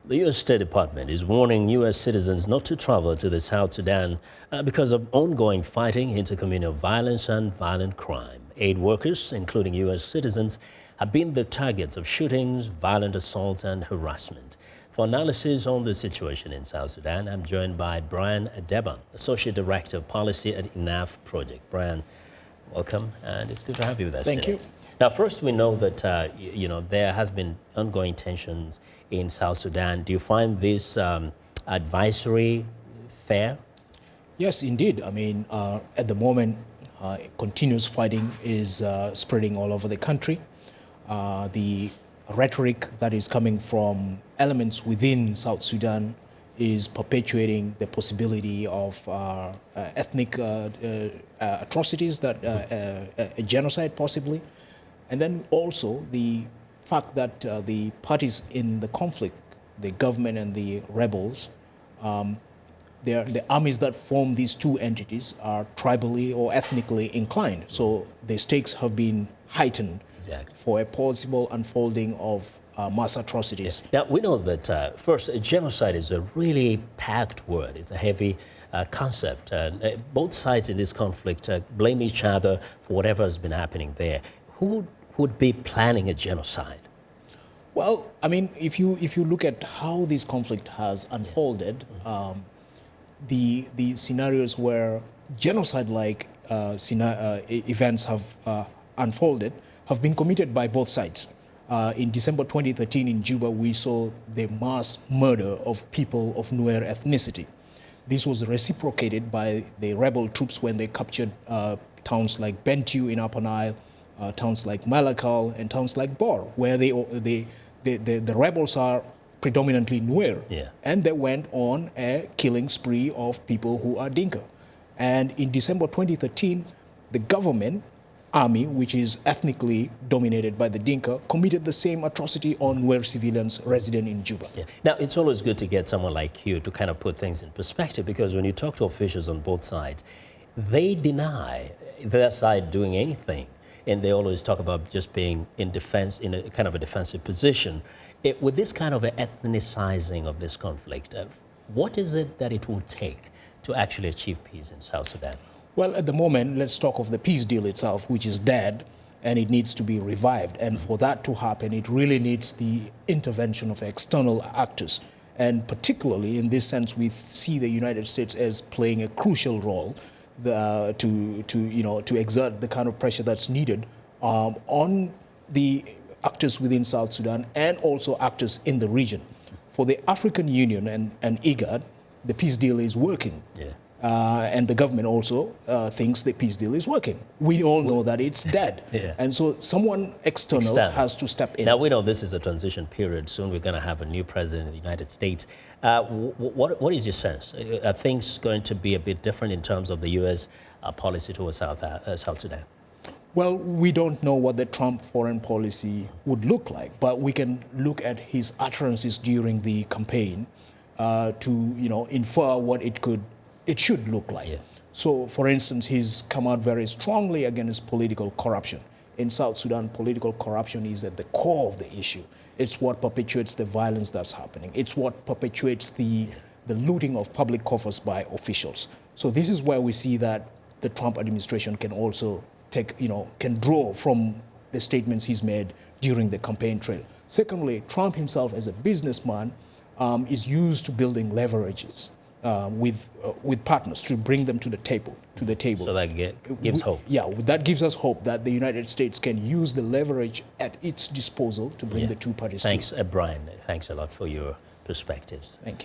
The U.S. State Department is warning U.S. citizens not to travel to the South Sudan because of ongoing fighting, intercommunal violence, and violent crime. Aid workers, including U.S. citizens, have been the targets of shootings, violent assaults, and harassment. For analysis on the situation in South Sudan, I'm joined by Brian Adeba, Associate Director of Policy at ENAF Project. Brian, welcome, and it's good to have you with us today. Thank you. Now, first, we know that there has been ongoing tensions in South Sudan. Do you find this advisory fair? Yes, indeed. I mean, at the moment, continuous fighting is spreading all over the country. The rhetoric that is coming from elements within South Sudan is perpetuating the possibility of ethnic atrocities, that a genocide possibly. And then also the fact that the parties in the conflict, the government and the rebels, the armies that form these two entities are tribally or ethnically inclined. So the stakes have been heightened for a possible unfolding of mass atrocities. Now, we know that, first, genocide is a really packed word. It's a heavy concept. Both sides in this conflict blame each other for whatever has been happening there. Who would be planning a genocide? Well, I mean, if you look at how this conflict has unfolded, the scenarios where genocide-like events have unfolded have been committed by both sides. In December 2013 in Juba, we saw the mass murder of people of Nuer ethnicity. This was reciprocated by the rebel troops when they captured towns like Bentiu in Upper Nile, towns like Malakal, and towns like Bor, where the rebels are predominantly Nuer. And they went on a killing spree of people who are Dinka. And in December 2013, the government army, which is ethnically dominated by the Dinka, committed the same atrocity on Nuer civilians resident in Juba. Now, it's always good to get someone like you to kind of put things in perspective, because when you talk to officials on both sides, they deny their side doing anything. And they always talk about just being in defense, in a kind of a defensive position. With this kind of ethnicizing of this conflict, what is it that it will take to actually achieve peace in South Sudan? Well, at the moment, let's talk of the peace deal itself, which is dead, and it needs to be revived. And for that to happen, it really needs the intervention of external actors. And particularly in this sense, we see the United States as playing a crucial role to exert the kind of pressure that's needed on the actors within South Sudan and also actors in the region. For the African Union and IGAD, the peace deal is working. And the government also thinks the peace deal is working. We all know that it's dead. And so someone external has to step in. Now, we know this is a transition period. Soon we're going to have a new president in the United States. What is your sense? Are things going to be a bit different in terms of the U.S. Policy towards South Sudan? Well, we don't know what the Trump foreign policy would look like, but we can look at his utterances during the campaign to infer what it should look like. So, for instance, he's come out very strongly against political corruption. In South Sudan, political corruption is at the core of the issue. It's what perpetuates the violence that's happening. It's what perpetuates the looting of public coffers by officials. So this is where we see that the Trump administration can also can draw from the statements he's made during the campaign trail. Secondly, Trump himself as a businessman is used to building leverages with partners to bring them to the table. So that gives hope. Yeah, that gives us hope that the United States can use the leverage at its disposal to bring the two parties together. Thanks, Brian. Thanks a lot for your perspectives. Thank you.